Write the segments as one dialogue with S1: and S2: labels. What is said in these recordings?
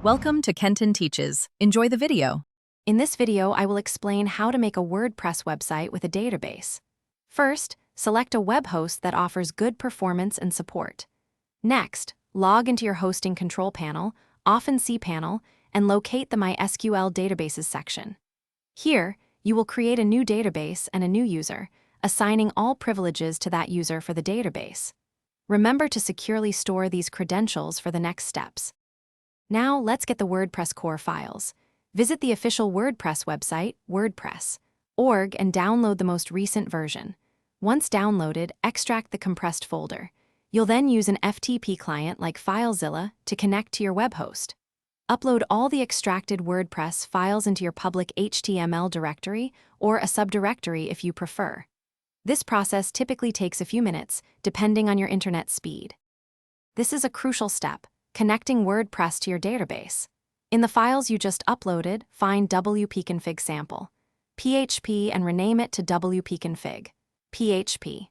S1: Welcome to Kenton Teaches. Enjoy the video.
S2: In this video, I will explain how to make a WordPress website with a database. First, select a web host that offers good performance and support. Next, log into your hosting control panel, often cPanel, and locate the MySQL Databases section. Here, you will create a new database and a new user, assigning all privileges to that user for the database. Remember to securely store these credentials for the next steps. Now, let's get the WordPress core files. Visit the official WordPress website, WordPress.org, and download the most recent version. Once downloaded, extract the compressed folder. You'll then use an FTP client like FileZilla to connect to your web host. Upload all the extracted WordPress files into your public HTML directory or a subdirectory if you prefer. This process typically takes a few minutes, depending on your internet speed. This is a crucial step, connecting WordPress to your database. In the files you just uploaded, find wp-config sample, PHP, and rename it to wp-config, PHP.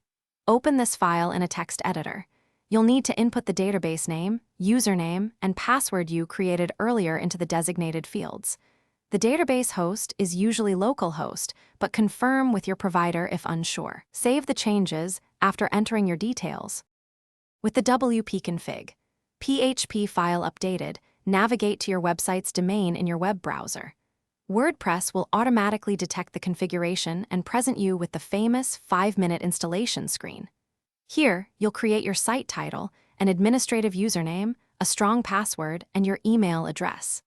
S2: Open this file in a text editor. You'll need to input the database name, username, and password you created earlier into the designated fields. The database host is usually localhost, but confirm with your provider if unsure. Save the changes after entering your details. With the wp-config, PHP file updated, navigate to your website's domain in your web browser. WordPress will automatically detect the configuration and present you with the famous 5-minute installation screen. Here, you'll create your site title, an administrative username, a strong password, and your email address.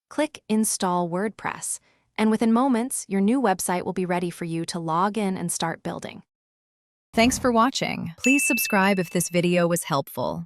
S2: Click Install WordPress, and within moments, your new website will be ready for you to log in and start building.
S1: Thanks for watching. Please subscribe if this video was helpful.